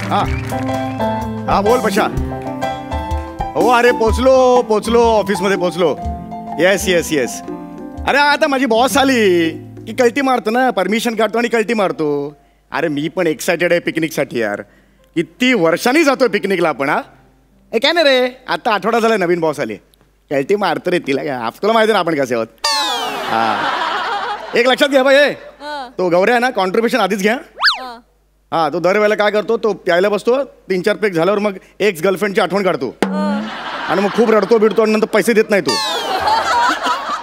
हा हा बोल पशा. हो अरे पोचलो ऑफिसमध्ये पोचलो. Yes yes yes. अरे आता माझी बॉस आली की कल्टी मारतो ना, परमिशन काढतो आणि कल्टी मारतो. अरे मी पण एक्सायटेड आहे पिकनिकसाठी यार. किती वर्षांनी जातोय पिकनिकला आपण. हा हे काय नाही रे, आता आठवडा झाला नवीन बॉस आली. कल्टी मारतो रे तिला काय, तुला माहिती ना आपण कसे आहोत. हा एक लक्षात घ्या बाई, तो गौऱ्या आहे ना कॉन्ट्रीब्युशन आधीच घ्या. हा तो दरवेळेला काय करतो, तो प्यायला बसतो, 3-4 पेक झाल्यावर मग एक्स गर्लफ्रेंडची आठवण काढतो आणि मग खूप रडतो बिडतो आणि नंतर पैसे देत नाही तो.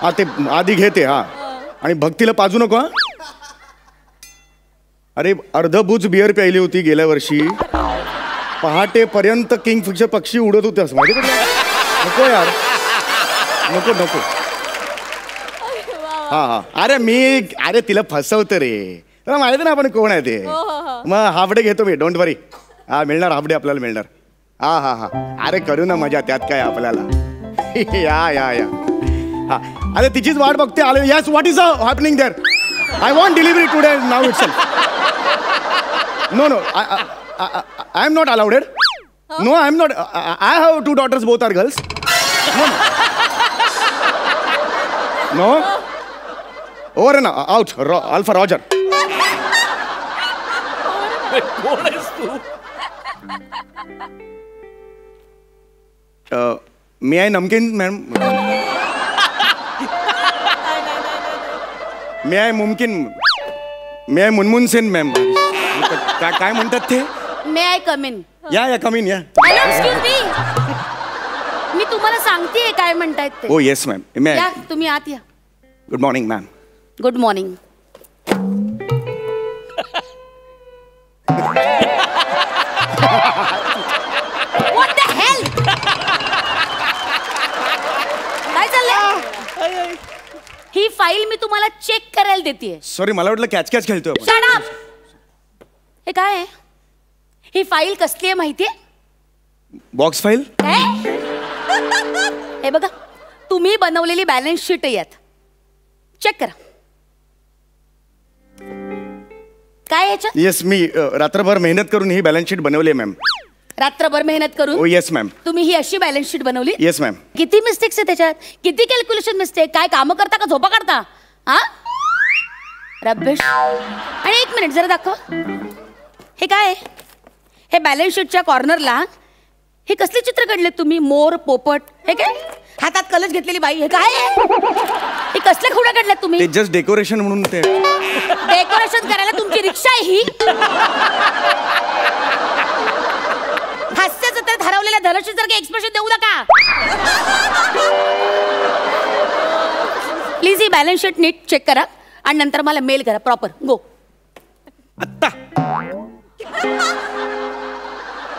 हा ते आधी घेते. हा आणि भक्तीला पाजू नको. हा अरे अर्धबुज बिअर प्यायली होती गेल्या वर्षी. पहाटेपर्यंत किंगफिशर पक्षी उडत होते असं माहिती का. नको यार, नको नको. हा हा अरे तिला फसवतं रे, तुला माहिती ना आपण कोण आहे ते. मग हाफडे घेतो मी, डोंट वरी. हा मिळणार हाफडे आपल्याला मिळणार. हा हा हा अरे करू ना मजा, त्यात काय आपल्याला. या या या हा अरे तिचीच वाट बघते. आले. Yes what is happening there. I want delivery today now itself. No no I am not allowed. No I am not. I have 2 daughters, both are girls. No over ना आउट. Alpha roger. कोण आहेस तू? मी आहे नमकीन ma'am. मी आहे मुमकिन. मी आहे Munmun Sen ma'am. काय म्हणतात ते. मे आय कम इन. या कमीन या. Hello excuse me. मी तुम्हाला सांगतेय काय म्हणतायत ते. हो येस मॅम. या तुम्ही आत या. Good morning ma'am. Good morning. What the hell? काय चाललंय. ही फाईल मी तुम्हाला चेक करायला देते. सॉरी मला वाटलं कॅच कॅच खेळतोय आपण. Shut up. हे काय आहे. ही फाईल कसली आहे माहितीये. Box file. हे बघा तुम्ही बनवलेली बॅलन्स शीट आहे यात. चेक करा काय याच्यात. येस मी रात्रभर मेहनत करून ही बॅलन्स शीट बनवली आहे मॅम. रात्रभर मेहनत ओ करून. Yes ma'am. तुम्ही ही अशी बॅलन्स शीट बनवली. Yes ma'am. किती मिस्टेक्स आहे त्याच्यात. किती कॅल्क्युलेशन मिस्टेक. काय कामं करता का झोपा काढता. हा रब्बेश. आणि एक मिनिट जरा दाखव. हे काय हे बॅलन्स शीटच्या कॉर्नरला हे कसले चित्र काढले तुम्ही. मोर पोपट. हे काय हातात कलश घेतलेली बाई. हे काय हे कसले खुडे काढलेत तुम्ही. ते जस्ट डेकोरेशन म्हणून ते. डेकोरेशन करायला तुमची रिक्षा आहे ही. हास्य जत्रेत हरवलेल्या धनश्रीसारखे एक्सप्रेशन देऊ नका प्लीज. ही बॅलन्स शीट नीट चेक करा आणि नंतर मला मेल करा प्रॉपर. गो. आत्ता.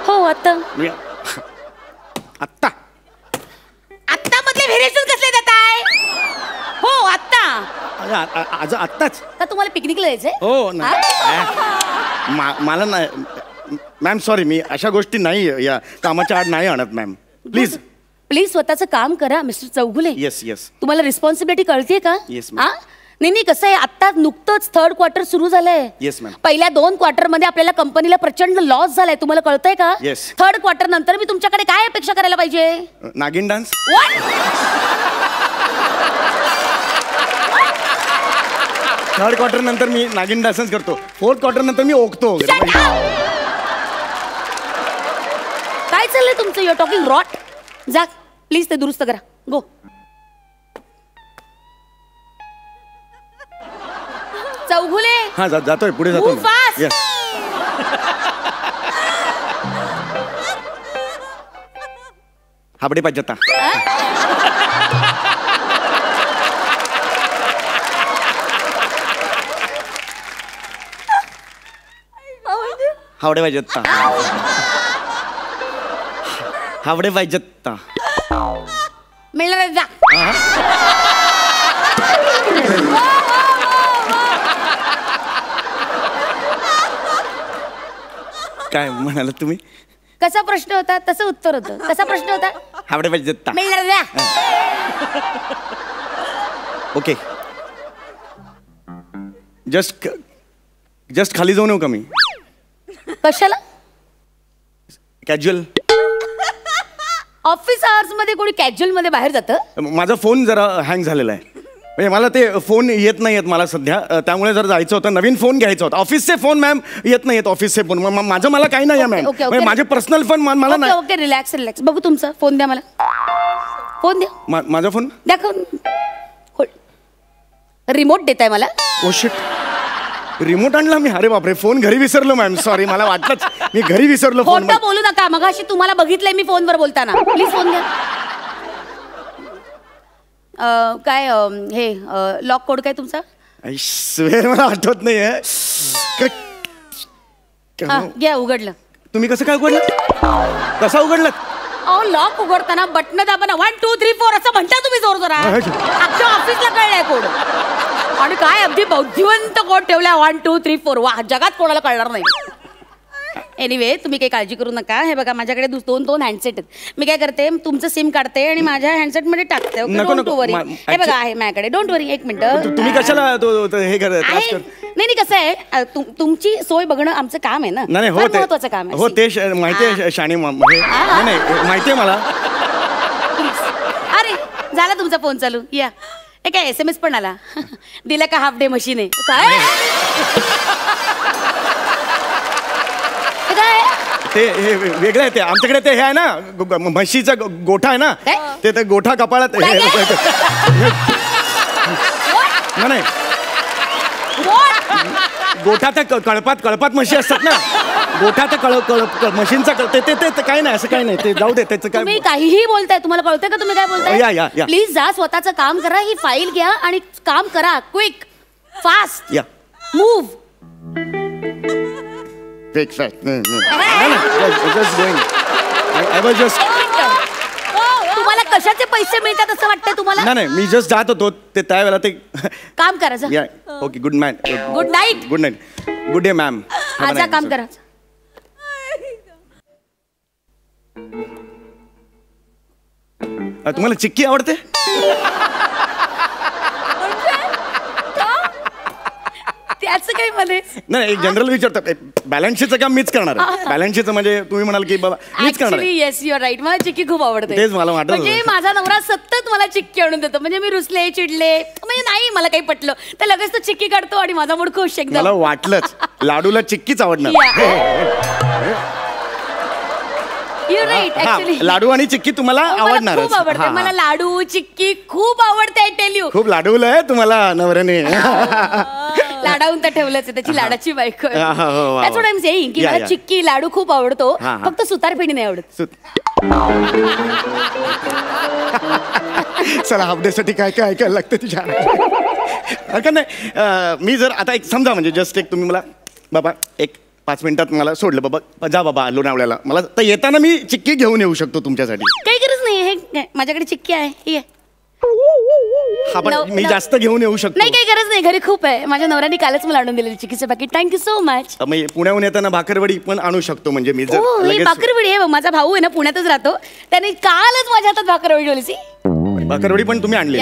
हो आता. आत्ता. आत्ता मधले व्हेरिएशन कसले देत आहे. हो आत्ता. आज आत्ताच का तुम्हाला पिकनिकला जायचंय. हो ना. मला नाही मॅम सॉरी. मी अशा गोष्टी नाही या कामाच्या आड नाही आणत मॅम. प्लीज प्लीज स्वतःचं काम करा मिस्टर चौगुले. Yes yes. तुम्हाला रिस्पॉन्सिबिलिटी कळतेय का. Yes, ma'am. नाही कसं आहे आत्ता नुकतंच 3rd क्वार्टर सुरू झालंय. Yes ma'am. पहिल्या 2 क्वार्टरमध्ये आपल्याला कंपनीला प्रचंड लॉस झालाय. तुम्हाला कळतंय का. Yes. 3rd क्वार्टर नंतर मी तुमच्याकडे काय अपेक्षा करायला पाहिजे. नागिन डान्स. थर्ड क्वार्टर नंतर मी नागिन डान्सच करतो. 4th क्वार्टर नंतर मी ओकतो. काय चाललंय तुमचं. Your talking rot. जा प्लीज ते दुरुस्त करा. गो. चौगुले. हा जातोय पुढे जातो. Move fast. Yes. हाबडे पाहिजे आता. हावडे पाहिजे आता. हावडे पाहिजे आता. मिळणार जा. काय म्हणाला तुम्ही. कसा प्रश्न होता तसं उत्तर होतं. कसा प्रश्न होता. हावडे पाहिजे आता. मिळणार जा. ओके. जस्ट खाली जाऊ नये का मी. कशाला. कॅज्युअल. ऑफिस आवर्स मध्ये कोणी कॅज्युअल मध्ये बाहेर जातं? माझा फोन जरा हँग झालेला आहे, म्हणजे मला ते फोन येत नाही आहेत मला सध्या, त्यामुळे जर जायचं होतं, नवीन फोन घ्यायचा होता. ऑफिसचे फोन मॅम येत नाही आहेत, ऑफिसचे फोन. माझं मला काही नाही आहे मॅम, म्हणजे माझे पर्सनल फोन मला नाही. Okay relax relax. बघू तुमचा फोन द्या मला. फोन द्या. माझा फोन दाखव. रिमोट देताय मला? ओ शिट, रिमोट आणला मी. अरे बापरे, फोन घरी विसरलो मॅम, सॉरी, मला वाटलंच मी घरी विसरलो फोन. खोटं बोलू नका, मगाशी तुम्हाला बघितलंय मी फोनवर बोलताना. प्लीज फोन द्या. काय हे लॉक कोड काय तुमचा? मला आठवत नाहीये. घ्या, उघडलं. तुम्ही कसं काय उघडलं? कसा उघडलं? अहो लॉक उघडताना बटन दाबा, 1 2 3 4 असं म्हणता तुम्ही जोर जोरा. अख्ख्या ऑफिसला कळलाय कोड. आणि काय अगदी बुद्धिवंत कोड ठेवलाय, 1 2 3 4. वा, जगात कोणाला कळणार नाही. एनिवे, तुम्ही काही काळजी करू नका. हे बघा, माझ्याकडे दोन हँडसेट आहेत. मी काय करते, तुमचं सिम काढते आणि माझ्या हँडसेट मध्ये टाकते. डोंट वरी. हे बघा, आहे माझ्याकडे. डोंट वरी. एक मिनिट. तुम्ही कशाला हे करत? नाही कसं आहे, तुमची सोय बघणं आमचं काम आहे ना. नाही, महत्वाचं काम आहे. हो, ते माहिती आहे शाणी. नाही माहिती आहे मला. अरे झाला तुमचा फोन चालू. या, हे काय SMS पण आला. दिला का हाफ डे मशीन आहे काय? ते हे वेगळं आहे. ते आमच्याकडे ते हे आहे ना, म्हशीचा गोठा आहे ना, ते गोठा कपाळात. नाही, गोठा त्या कळपात म्हशी असतात ना, गोठा त्या म्हशींचा ते काही नाही, असं काही नाही. ते जाऊ दे, त्याचं काय. तुम्ही काहीही बोलताय, तुम्हाला कळतंय का तुम्ही काय बोलताय? या. प्लीज जा, स्वतःचं काम करा. ही फाईल घ्या आणि काम करा. Quick, fast. या, move. Fake fact. No. Just going. I was just. तुम्हाला कशाचे पैसे मिळतात असं वाटतंय तुम्हाला? नाही, मी जस्ट जात होतो ते त्यावेळेला ते काम करा. या, okay. Good night. Good night. Good night. Good day ma'am. आता काम करा. तुम्हाला चिक्की आवडते? त्याचं काही मध्ये नाही, एक जनरल विचारतात. बॅलन्स शीटचं काम मीच करणार आहे. बॅलन्स शीटचं म्हणजे तुम्ही म्हणाल की बाबा मीच करणार आहे. Yes, you are right. मला चिक्की खूप आवडते. तेच मला वाटलं. म्हणजे माझा नवरा सतत मला चिक्की आणून देतो. म्हणजे मी रुसले, चिडले, म्हणजे नाही मला काही पटलं तर लगेच तो चिक्की काढतो आणि माझा मूड खुश एकदम. मला वाटलंच लाडूला चिक्कीच आवडणार. You right. ऍक्च्युली लाडू आणि चिक्की तुम्हाला आवडणार. खूप आवडते मला. लाडू चिक्की खूप आवडते. I tell you. खूप लाडूलंय तुम्हाला नवऱ्याने. लाडावून तर ठेवलंच आहे, त्याची लाडाची बायको. That's what I'm saying, की मला चिक्की लाडू खूप आवडतो, फक्त सुतारपेंडी नाही आवडत. चला, अपडेटसाठी काय काय ऐकायला लागतं तुझ्या? का नाही, मी जर आता एक समजा, म्हणजे जस्ट एक तुम्ही मला बाबा एक 5 मिनिटात मला सोडलं, बाबा जा बाबा लोणावळ्याला, मला तर येताना मी चिक्की घेऊन येऊ शकतो तुमच्यासाठी. काही गरज नाही. हे माझ्याकडे चिक्की आहे. ही आहे. पण मी जास्त घेऊन येऊ शकतो. नाही, काही गरज नाही. घरी खूप आहे. माझ्या नवऱ्याने कालच मला आणून दिलेली चिक्कीचं पॅकेट. Thank you so much. पुण्याहून येताना भाकरवडी पण आणू शकतो. म्हणजे मी भाकरवडी आहे. माझा भाऊ आहे ना, पुण्यातच राहतो. त्याने कालच माझ्या हातात भाकरवडी ठेवली. भाकरवडी पण तुम्ही आणली?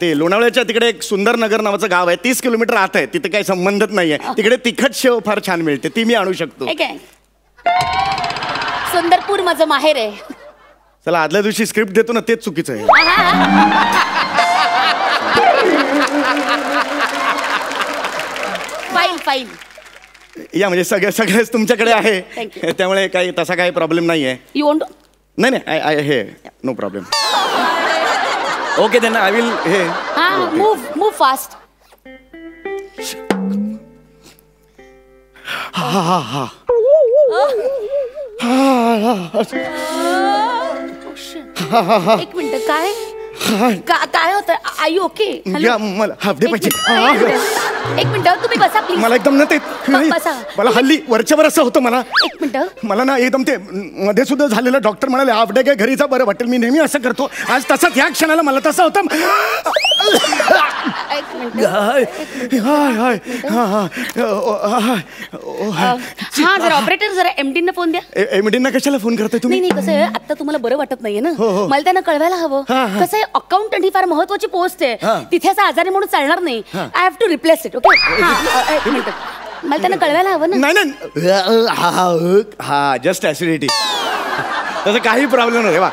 ते लोणावळ्याच्या तिकडे एक सुंदर नगर नावाचं गाव आहे, 30 किलोमीटर आत आहे. तिथे काही संबंधच नाहीये. तिकडे तिखट शेव फार छान मिळते, ती मी आणू शकतो. सुंदरपूर माझं माहेर आहे. चला, आदल्या दिवशी स्क्रिप्ट देतो ना, तेच चुकीचं आहे. फाईल या, म्हणजे सगळेच तुमच्याकडे आहे, त्यामुळे काही तसा काही प्रॉब्लेम नाहीये. You want? नाही, I hey no problem. Okay then I will. Hey move fast. एक मिनिट. काय होतं? आई ओके? मला हाफ डे पाहिजे. एक मिनिट, तुम्ही बसा प्लीज. मला एकदम ना ते मला हल्ली वरच्यावर असं होतं. एक मिनिट. मला ना एकदम ते मध्ये सुद्धा झालेलं, डॉक्टर म्हणाले हाफ डे काय घरीचा बरं वाटेल. मी नेहमी असं करतो, आज तसंच ह्या क्षणाला मला तसं होतं. जरा ऑपरेटर, जरा एमडींना फोन द्या. एमडींना कशाला फोन करताय तुम्ही? नाही, कसं आहे, आता तुम्हाला बरं वाटत नाहीये ना, मला त्यांना कळवायला हवं. कसं आहे, अकाउंटंट ही फार महत्वाची पोस्ट आहे. तिथे असं आजारी म्हणून चालणार नाही. I have to replace it. Okay, एक मिनिट. मला त्यांना कळवायला हवं ना. नाही हा जस्ट ऍसिडिटी, तसं काही प्रॉब्लेम नाही वा.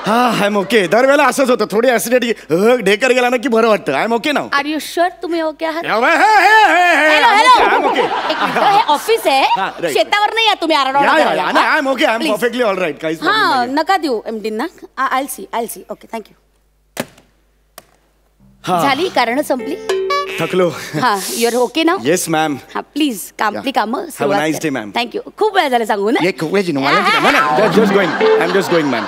हा आय एम ओके. दरवेळेला असंच होतं, थोडी ऍसिडिटी ढेकर गेला ना की बरं वाटतं. I am okay now. Are you sure तुम्ही ओके आहात? हॅलो हे ऑफिस आहे, शेतावर नाही या तुम्ही आरडाओरडा करायला. I am okay, I am perfectly all right. काहीच हा नका देऊ एमडी ना. I see okay thank you. झाली कारण संपली. थकलो. हा युअर ओके ना. Yes ma'am. हा प्लीज आपली कामं Have a nice day, ma'am. Thank you. खूप वेळ झाला सांगू ना. Just going, I am just going ma'am.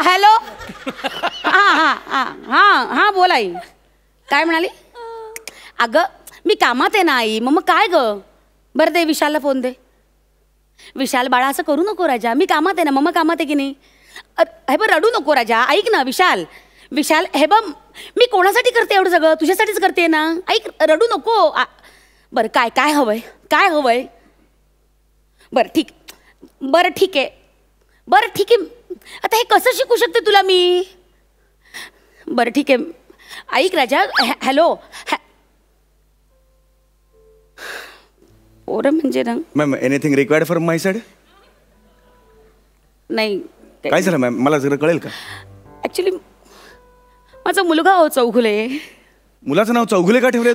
Hello. हा बोल आई. काय म्हणाली? अगं मी कामात आहे ना आई. मग काय ग. बरं दे विशालला फोन दे. विशाल बाळा असं करू नको राजा, मी कामात आहे ना. मम्मा कामात आहे की नाही. हे बघ रडू नको राजा, ऐक ना. विशाल हे बघ मी कोणासाठी करते एवढं सगळं, तुझ्यासाठीच करते ना. ऐक रडू नको. बरं काय हवंय. बरं ठीक आहे. आता हे कसं शिकू शकते तुला मी. बरं ठीक आहे. ऐक राजा. हॅलो. पोरं म्हणजे ना ma'am anything required from my side. नाही काय झालं मॅम, मला जरा कळेल का. ऍक्च्युली माझा मुलगा हो चौघुले. मुलाचं नाव चौघुले का ठेवले.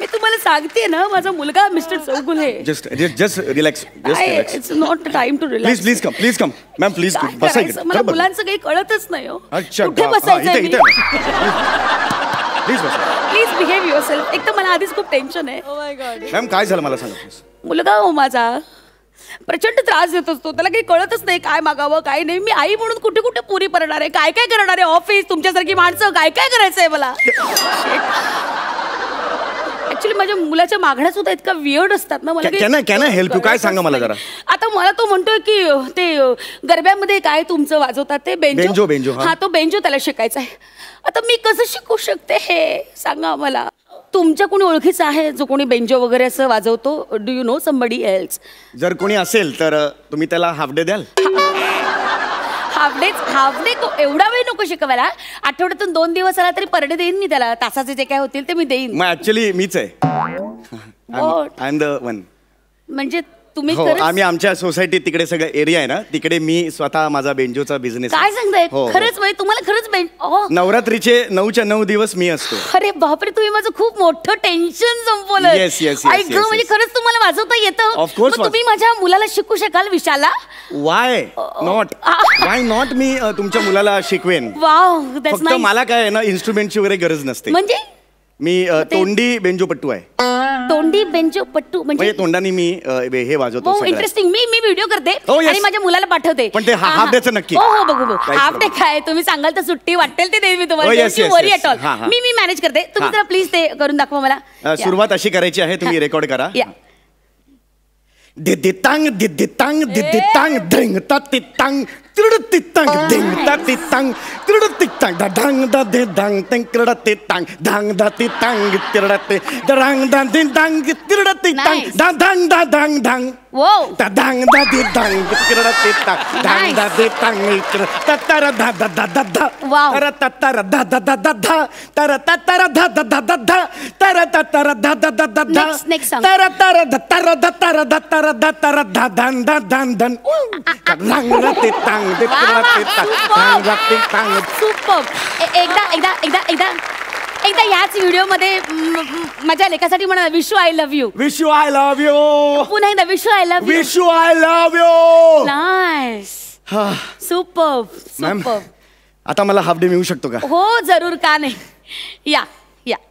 मी तुम्हाला सांगते ना, माझा मुलगा Mr Chaughule. Just relax. It's not time to relax. Please come ma'am please बसा. मला मुलांचं काही कळतच नाही हो. अच्छा कुठे बसायचं. Please behave yourself. एक तर मला आधीच खूप टेन्शन आहे. मॅम काय झालं मला सांगा प्लीज. मुलगा हो माझा प्रचंड त्रास देत असतो, त्याला काही कळतच नाही काय मागावं काय नाही. मी आई म्हणून कुठे कुठे पुरी करणार आहे, काय करणार आहे. ऑफिस तुमच्यासारखी माणसं काय करायचंय मला. ऍक्च्युली माझ्या मुलाच्या मागण्या सुद्धा इतका वियर्ड असतात ना. मला कॅन आय हेल्प यू. काय सांगा मला जरा. आता मला तो म्हणतोय की ते गरब्यामध्ये काय तुमचं वाजवतात ते बेंजो. हा तो बेंजो त्याला शिकायचा आहे. आता मी कसं शिकू शकते हे सांगा मला. तुमच्या कोणी ओळखीचं आहे जो कोणी बेंजो वगैरे असं वाजवतो. Do you know somebody else. जर कोणी असेल तर तुम्ही त्याला हाफ डे द्याल. हाफ डे एवढा वेळ नको शिकवायला. आठवड्यातून 2 दिवस आला तरी पर डे देईन मी त्याला. तासाचे जे काय होतील ते मी देईन. मग ऍक्च्युली मीच आहे. I am the one. म्हणजे तुम्ही आम्ही आमच्या सोसायटीत तिकडे सगळं एरिया आहे ना, तिकडे मी स्वतः माझा बेंजोचा बिझनेस. काय सांगताय. खरंच बाई तुम्हाला खरंच नवरात्रीचे 9च्या 9 दिवस मी असतो. अरे बापरे, तुम्ही माझं खूप मोठं टेन्शन संपवलं. येस. म्हणजे खरंच तुम्हाला वाजवता येतं. ऑफकोर्स. तुम्ही माझ्या मुलाला शिकू शकाल विशालला. वाय नॉट मी तुमच्या मुलाला शिकवेन. वाव फक्त मला काय आहे ना, इन्स्ट्रुमेंटची वगैरे गरज नसते. म्हणजे मी तोंडी बेंजोपट्टू आहे. तोंडी बेंजोपट्टू म्हणजे तोंडाने मी हे वाजवतो. इंटरेस्टिंग. मी व्हिडिओ करते आणि माझ्या मुलाला पाठवते. पण ते हाफ डेचं नक्की. हो बघू. हाफ डे काय तुम्ही सांगाल तर सुट्टी वाटेल ते देईन मी तुम्हाला. वरी ॲट ऑल. मी मॅनेज करते. तुम्ही जरा प्लीज ते करून दाखवा मला. सुरुवात अशी करायची आहे, तुम्ही रेकॉर्ड करा. दिदितांग दिदितांग दिदितांग धिंग तितांग तितांग धिंग तितांग तितांग ढांग दा दे धांग तिंग तितांग धांग दा तितांग तिरडते दरांग दा दितांग तिरडतितांग दा धांग दा धांग धांग वो दा धांग दा दितांग तिरडतितांग धांग दा दितांग ततर दा दा दा दा दा तर ततर दा दा दा दा दा तर ततर दा दा दा दा दा तर ततर दा दा दा दा दा तर तर दा तर दा तर दा तर दा तर दा धान दा धान धन धांग दा तितांग एकदा याच व्हिडिओ मध्ये माझ्या लेखासाठी म्हणा Vishu I love you. Vishu I love you. पुन्हा एकदा Vishu I love you. Vishu I love you. Nice. Super. आता मला हाफ डे मिळू शकतो का. हो जरूर, का नाही. या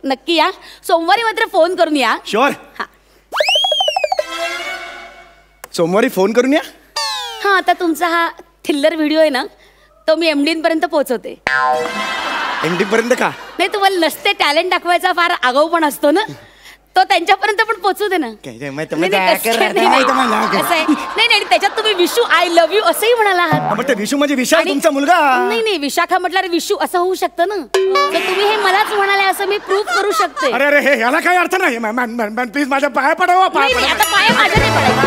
नक्की या. सोमवारी मात्र फोन करून या. शुअर. सोमवारी फोन करून या. हा आता तुमचा हा थिल्लर व्हिडिओ आहे ना, तो मी एमडी पर्यंत पोहोचवते. एमडी पर्यंत का. नाही तुम्हाला नसते टॅलेंट दाखवायचा फार आगाऊ पण असतो ना, तो त्यांच्यापर्यंत पण पोहोचू दे ना. नाही त्याच्यात तुम्ही विशू आय लव्ह यू असंही म्हणाला आहात. विशू म्हणजे विशाल तुमचा मुलगा. नाही विशाखा म्हटल्यावर विशू असं होऊ शकतं ना. तर तुम्ही हे मलाच म्हणाले असं मी प्रूव्ह करू शकते. अरे हे याला काही अर्थ नाही. प्लीज माझ्या पाया पडावा. आता पाया माझ्या नाही पडायचा.